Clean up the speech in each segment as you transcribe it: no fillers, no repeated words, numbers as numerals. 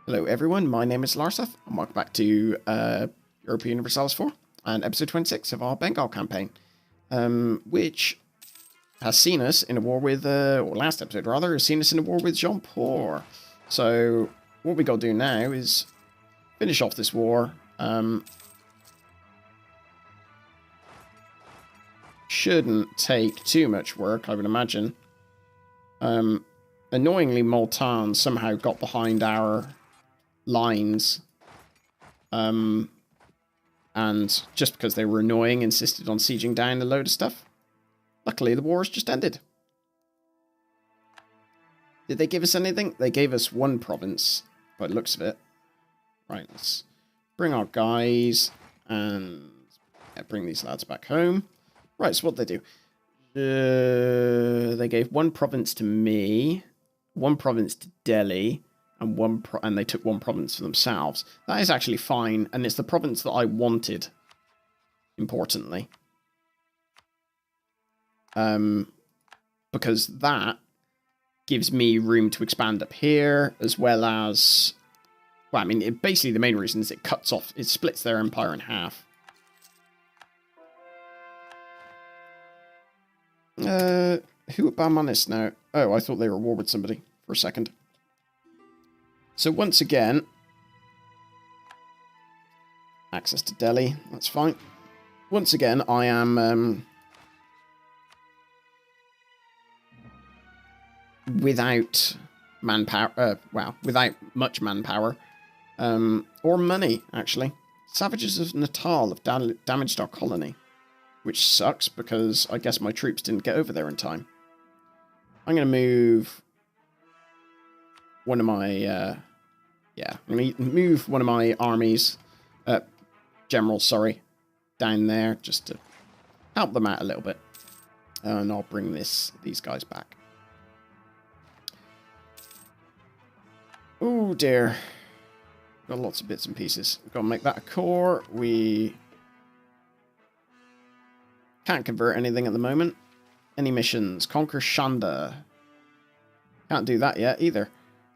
Hello everyone, my name is Larseth, and welcome back to Europa Universalis 4, and episode 26 of our Bengal campaign, which has seen us in a war with, or last episode rather, has seen us in a war with Jean-Paul. So, what we got to do now is finish off this war. Shouldn't take too much work, I would imagine. Annoyingly, Multan somehow got behind our lines, and just because they were annoying, insisted on sieging down a load of stuff. Luckily, the war's just ended. Did they give us anything? They gave us one province, by the looks of it. Right, let's bring our guys and bring these lads back home. Right, so what they do? They gave one province to me, one province to Delhi, and they took one province for themselves. That is actually fine, and it's the province that I wanted, importantly. Because that gives me room to expand up here, as well as... Well, I mean, basically the main reason is it cuts off, it splits their empire in half. Who at Barmanis now? Oh, I thought they were at war with somebody for a second. So once again, access to Delhi, that's fine. Once again, I am without manpower, without much manpower, or money, actually. Savages of Natal have damaged our colony, which sucks because I guess my troops didn't get over there in time. I'm going to move one of my, I'm going to move one of my armies, generals, sorry, down there just to help them out a little bit. And I'll bring these guys back. Oh dear. Got lots of bits and pieces. We've got to make that a core. We can't convert anything at the moment. Any missions? Conquer Shanda. Can't do that yet either.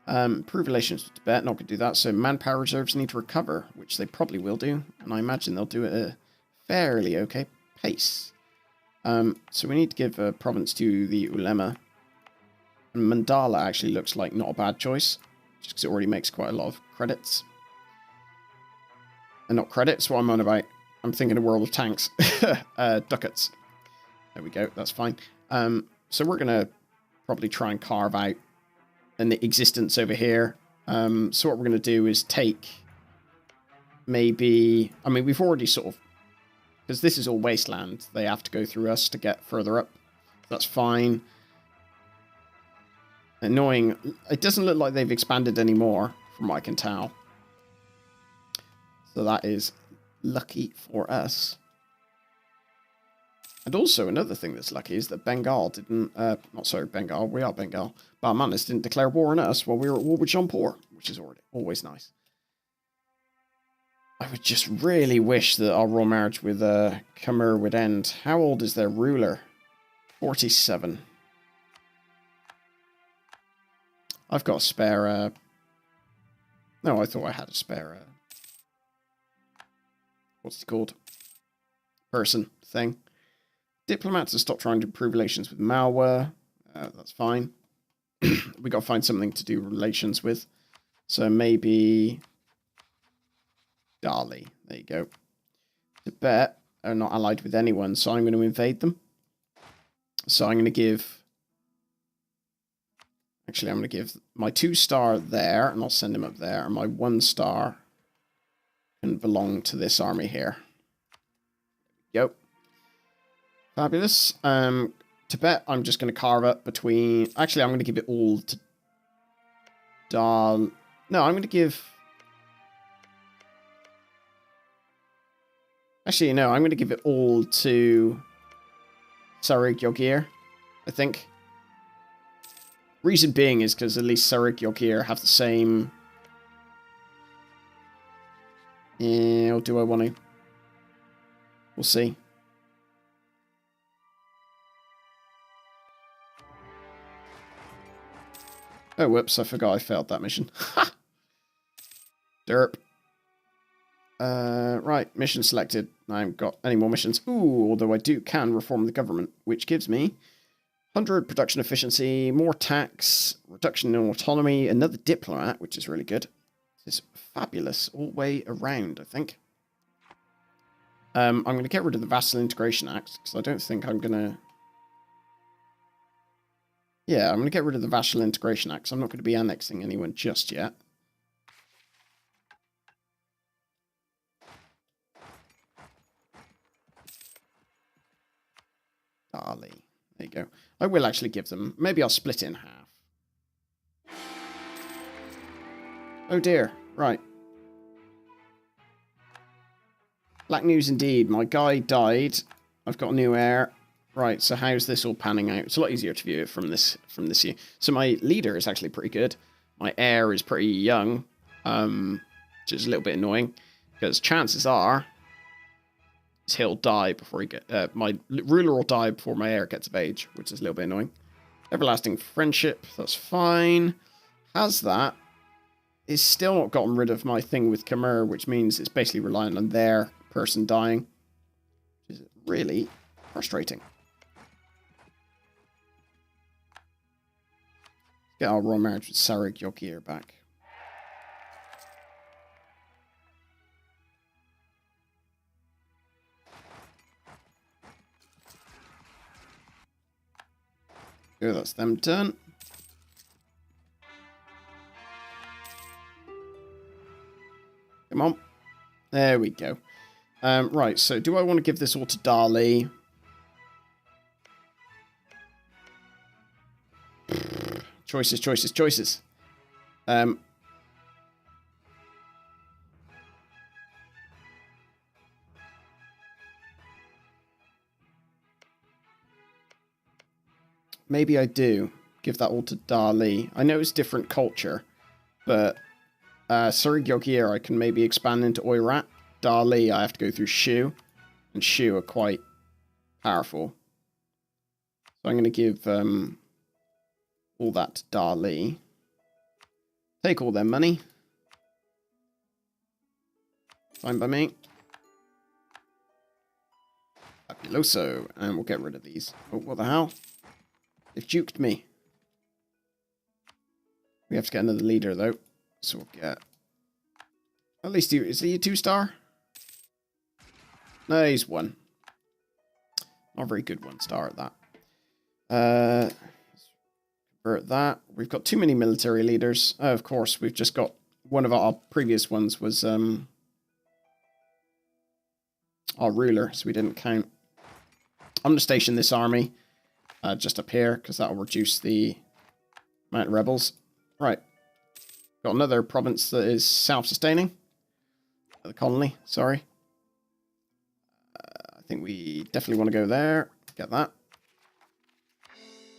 Improve relations with Tibet, not going to do that. So manpower reserves need to recover, which they probably will do. And I imagine they'll do it at a fairly okay pace. So we need to give a province to the Ulema. And Mandala actually looks like not a bad choice, just because it already makes quite a lot of credits. And not credits, what I'm on about. I'm thinking of World of Tanks. Ducats. There we go, that's fine. So we're going to probably try and carve out an existence over here. So what we're going to do is take maybe... I mean, we've already sort of... Because this is all wasteland. They have to go through us to get further up. That's fine. Annoying. It doesn't look like they've expanded anymore, from what I can tell. So that is lucky for us. And also, another thing that's lucky is that Bengal didn't... not sorry, Bengal. We are Bengal. Barmanis didn't declare war on us while we were at war with Jean-Paul, which is always nice. I would just really wish that our royal marriage with Khmer would end. How old is their ruler? 47. I've got a spare... No, I thought I had a spare... what's it called? Person thing. Diplomats have stopped trying to improve relations with Malwa. That's fine. We got to find something to do relations with. So maybe Dali. There you go. Tibet are not allied with anyone, so I'm going to invade them. So I'm going to give... Actually, I'm going to give my 2-star there, and I'll send him up there. And my 1-star can belong to this army here. There we go. Fabulous. Tibet, I'm just going to carve up between... Actually, I'm going to give it all to... No, I'm going to give... Actually, no, I'm going to give it all to Sarig Yogir, I think. Reason being is because at least Sarig Yogir have the same... Yeah, or do I want to? We'll see. Oh, whoops, I forgot I failed that mission. Derp. Right, mission selected. I haven't got any more missions. Ooh, although I can reform the government, which gives me 100 production efficiency, more tax, reduction in autonomy, another diplomat, which is really good. This is fabulous all the way around, I think. I'm going to get rid of the Vassal Integration Act, because I don't think I'm going to... Yeah, I'm going to get rid of the Vassal Integration Act, because I'm not going to be annexing anyone just yet. Dali. There you go. I will actually give them... Maybe I'll split it in half. Oh dear. Right. Black news indeed. My guy died. I've got a new heir. Right, so how's this all panning out? It's a lot easier to view it from this view. So my leader is actually pretty good. My heir is pretty young, which is a little bit annoying, because chances are he'll die before he my ruler will die before my heir gets of age, which is a little bit annoying. Everlasting friendship, that's fine. Has that. It's still not gotten rid of my thing with Khmer, which means it's basically relying on their person dying, which is really frustrating. Get our royal marriage with Sarek Yogir back. Good, that's them done. Come on. There we go. Right, so do I want to give this all to Dali? Choices, choices, choices. Maybe I do give that all to Dali. I know it's different culture, but Surig Yogir I can maybe expand into Oirat. Dali I have to go through Shu, and Shu are quite powerful. So I'm going to give all that to Dali. Take all their money. Fine by me. Fabuloso. And we'll get rid of these. Oh, what the hell? They've juked me. We have to get another leader, though. So we'll get... At least he... Is he a 2-star? No, he's 1. Not a very good 1-star at that. Convert that. We've got too many military leaders. Of course, we've just got... One of our previous ones was... our ruler, so we didn't count. I'm going to station this army just up here, because that will reduce the amount of rebels. Right. Got another province that is self-sustaining. The colony, sorry. I think we definitely want to go there. Get that.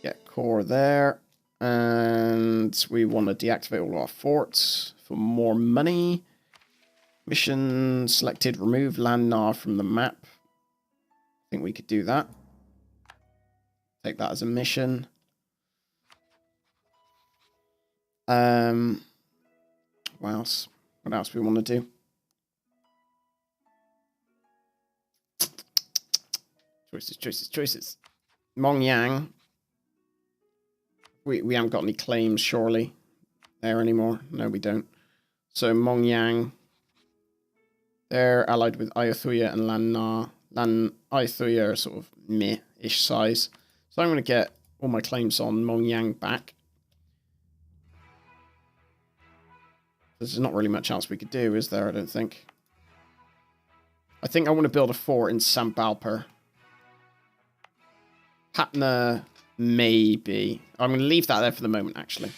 Get core there. And we want to deactivate all our forts for more money. Mission selected. Remove Landnar from the map. I think we could do that. Take that as a mission. What else? What else we want to do? Choices, choices, choices. Mongyang. We haven't got any claims, surely, there anymore. No, we don't. So Mongyang. They're allied with Ayutthaya and Landnar. Ayutthaya are sort of meh-ish size. So I'm going to get all my claims on Mongyang back. There's not really much else we could do, is there? I don't think. I think I want to build a fort in Sambalpur. Patna, maybe. I'm going to leave that there for the moment, actually.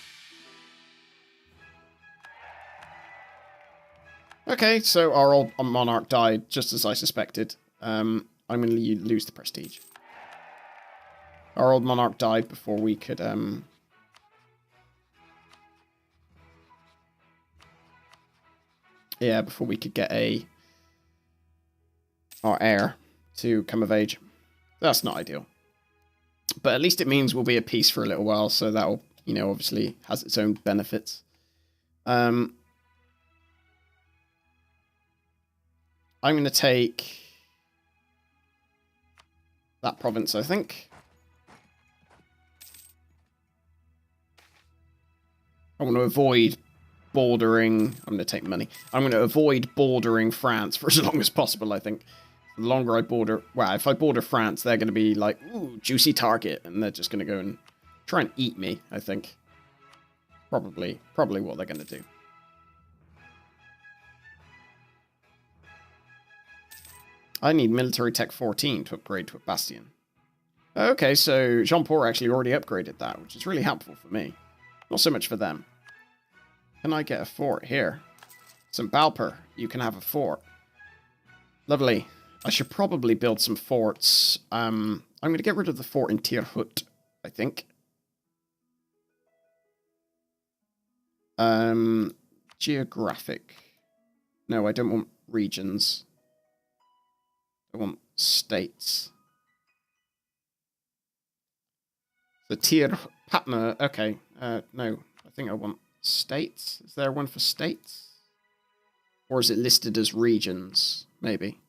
Okay, so our old monarch died, just as I suspected. I'm going to lose the prestige. Our old monarch died before we could... Yeah, before we could get our heir to come of age. That's not ideal. But at least it means we'll be at peace for a little while, so that'll, you know, obviously has its own benefits. I'm going to take that province, I think. I want to avoid bordering... I'm going to take money. I'm going to avoid bordering France for as long as possible, I think. The longer I border... Well, if I border France, they're going to be like, ooh, juicy target. And they're just going to go and try and eat me, I think. Probably what they're going to do. I need military tech 14 to upgrade to a bastion. Okay, so Jean-Paul actually already upgraded that, which is really helpful for me. Not so much for them. Can I get a fort here? St. Balper, you can have a fort. Lovely. I should probably build some forts. I'm going to get rid of the fort in Tirhut, I think. Geographic. No, I don't want regions. I want states. The tier Patna. Okay. No, I think I want states. Is there one for states? Or is it listed as regions? Maybe.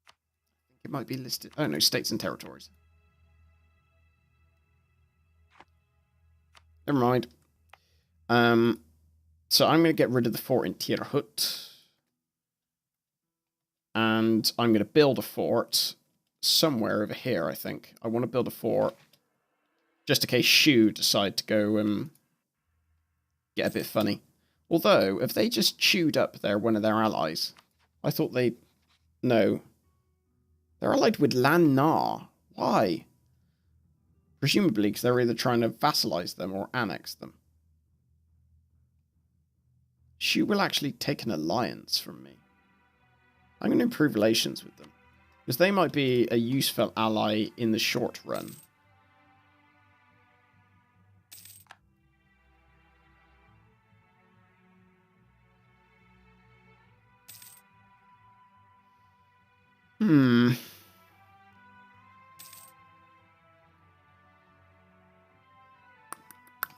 I think it might be listed. Oh no, states and territories. Never mind. So I'm going to get rid of the fort in Tirhut. And I'm going to build a fort somewhere over here, I think. I want to build a fort just in case Shu decide to go get a bit funny. Although, if they just chewed up one of their allies, I thought they... No. They're allied with Lan Na. Why? Presumably because they're either trying to vassalize them or annex them. Shu will actually take an alliance from me. I'm going to improve relations with them. Because they might be a useful ally in the short run.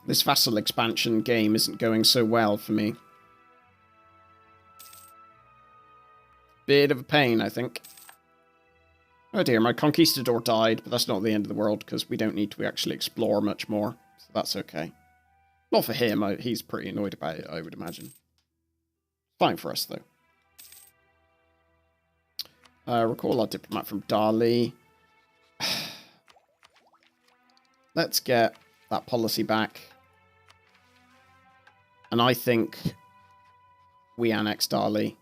This vassal expansion game isn't going so well for me. Bit of a pain, I think. Oh dear, my conquistador died, but that's not the end of the world, because we don't need to actually explore much more. So that's okay. Not for him, he's pretty annoyed about it, I would imagine. Fine for us, though. Recall our diplomat from Dali. Let's get that policy back. And I think we annex Dali.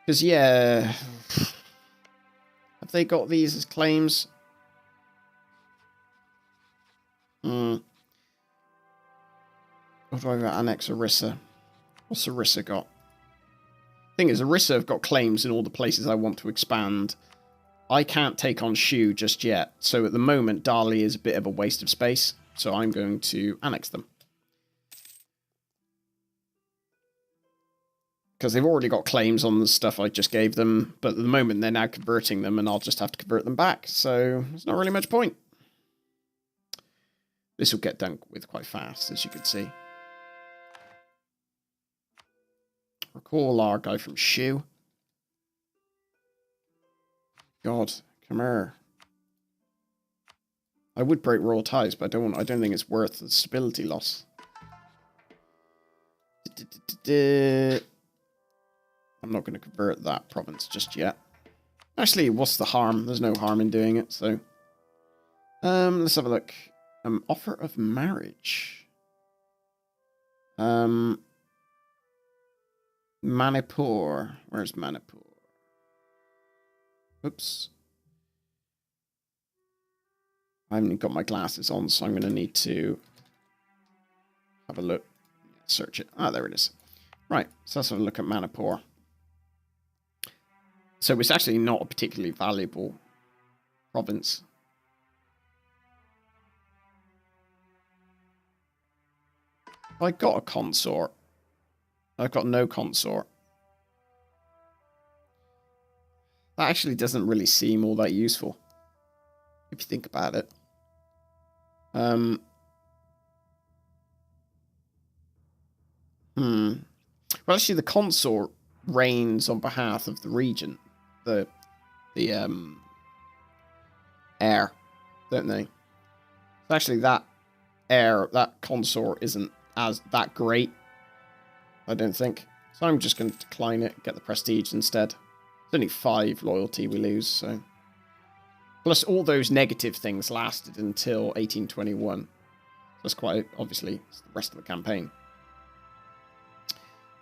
Because, yeah... Have they got these as claims? Or do I annex Orissa? What's Orissa got? Thing is, Orissa have got claims in all the places I want to expand. I can't take on Shu just yet. So at the moment, Dali is a bit of a waste of space. So I'm going to annex them. Because they've already got claims on the stuff I just gave them. But at the moment, they're now converting them, and I'll just have to convert them back. So there's not really much point. This will get done with quite fast, as you can see. Recall our guy from Shu. God, come here. I would break royal ties, but I don't think it's worth the stability loss. I'm not going to convert that province just yet. Actually, what's the harm? There's no harm in doing it, so... let's have a look. Offer of marriage. Manipur. Where's Manipur? Oops. I haven't got my glasses on, so I'm going to need to have a look. Search it. Ah, there it is. Right, so let's have a look at Manipur. So it's actually not a particularly valuable province. I got a consort. I've got no consort. That actually doesn't really seem all that useful, if you think about it. Well, actually, the consort reigns on behalf of the regent, the heir, don't they? So actually, that heir, that consort, isn't as that great, I don't think. So I'm just going to decline it, get the prestige instead. It's only 5 loyalty we lose, so. Plus, all those negative things lasted until 1821. That's quite, obviously, it's the rest of the campaign.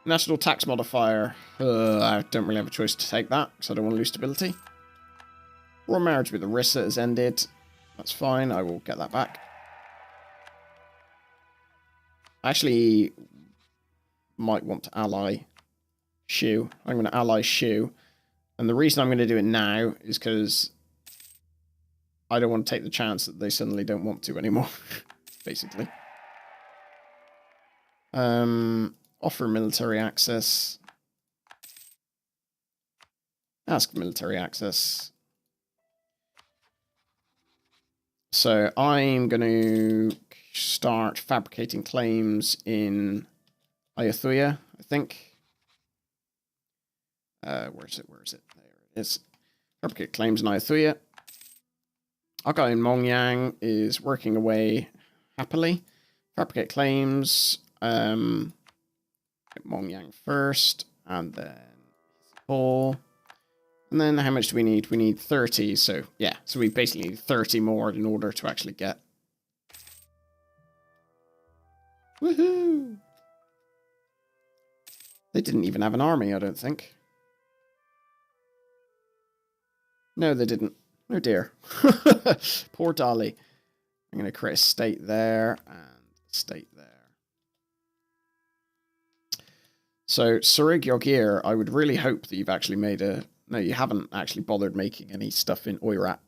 National tax modifier. I don't really have a choice to take that, because I don't want to lose stability. Royal marriage with Larissa has ended. That's fine, I will get that back. I actually might want to ally Shu. I'm going to ally Shu. And the reason I'm going to do it now is because I don't want to take the chance that they suddenly don't want to anymore, basically. Offer military access. Ask military access. So I'm going to start fabricating claims in Ayutthaya, I think. Where is it? Where is it? There it is. Fabricate claims in Ayutthaya. Our guy in Mongyang is working away happily. Fabricate claims. Get Mongyang first, and then Paul. And then how much do we need? We need 30, so yeah. So we basically need 30 more in order to actually get. Woohoo! They didn't even have an army, I don't think. No, they didn't. Oh dear. Poor Dali. I'm going to create a state there and a state there. So, Surig Yogir, I would really hope that you've actually made a... No, you haven't actually bothered making any stuff in Oirat.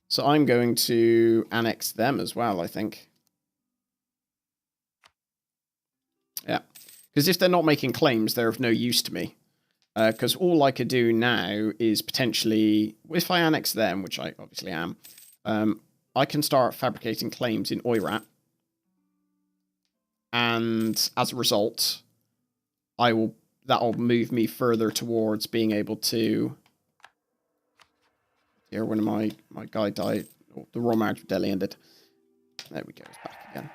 So I'm going to annex them as well, I think. Yeah. Because if they're not making claims, they're of no use to me. Because all I could do now is potentially... If I annex them, which I obviously am, I can start fabricating claims in Oirat. And as a result, that'll move me further towards being able to... Here, when my guy died, or the Royal Marriage of Delhi ended. There we go, it's back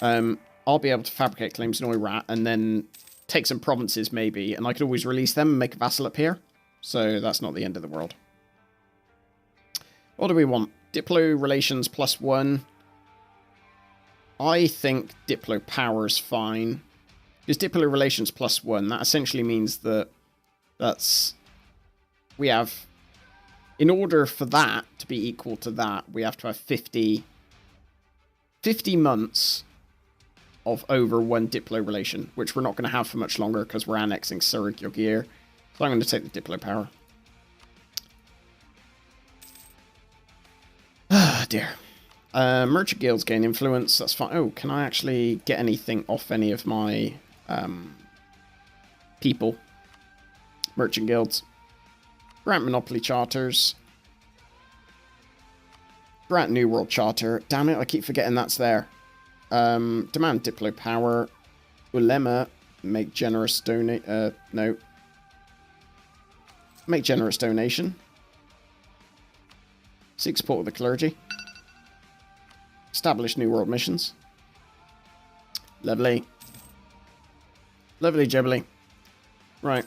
again. I'll be able to fabricate claims in Oirat and then take some provinces maybe, and I could always release them and make a vassal up here. So that's not the end of the world. What do we want? Diplo relations +1. I think Diplo power is fine. Because Diplo relations +1, that essentially means that we have... In order for that to be equal to that, we have to have 50 months of over 1 Diplo relation, which we're not going to have for much longer because we're annexing Surig Yogir. So I'm going to take the Diplo power. Ah, dear. Merchant guilds gain influence. That's fine. Oh, can I actually get anything off any of my people? Merchant guilds. Grant monopoly charters. Grant New World Charter. Damn it, I keep forgetting that's there. Demand Diplo power. Ulema. Make generous donate. No. Make generous donation. Seek support of the clergy. Establish New World missions. Lovely. Lovely jibbly. Right.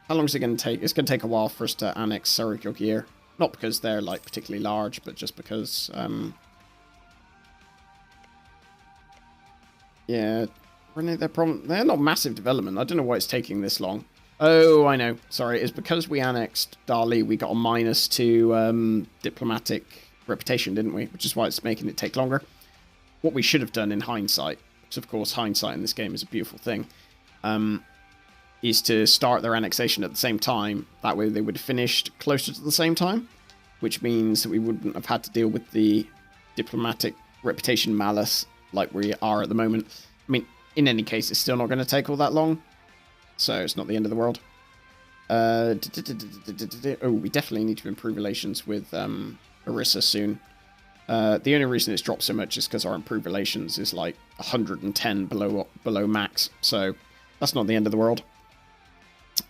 How long is it going to take? It's going to take a while for us to annex Surig Yogir. Not because they're like particularly large, but just because... yeah. They're not massive development. I don't know why it's taking this long. Oh, I know. Sorry. It's because we annexed Dali, we got a -2 diplomatic reputation, didn't we? Which is why it's making it take longer. What we should have done in hindsight, because of course hindsight in this game is a beautiful thing, is to start their annexation at the same time. That way they would have finished closer to the same time, which means that we wouldn't have had to deal with the diplomatic reputation malice like we are at the moment. I mean, in any case, it's still not going to take all that long, so it's not the end of the world. Oh, we definitely need to improve relations with Orissa soon. The only reason it's dropped so much is because our improved relations is like 110 below max. So that's not the end of the world.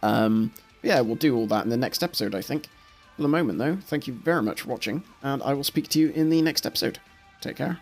Yeah, we'll do all that in the next episode, I think. For the moment, though, thank you very much for watching, and I will speak to you in the next episode. Take care.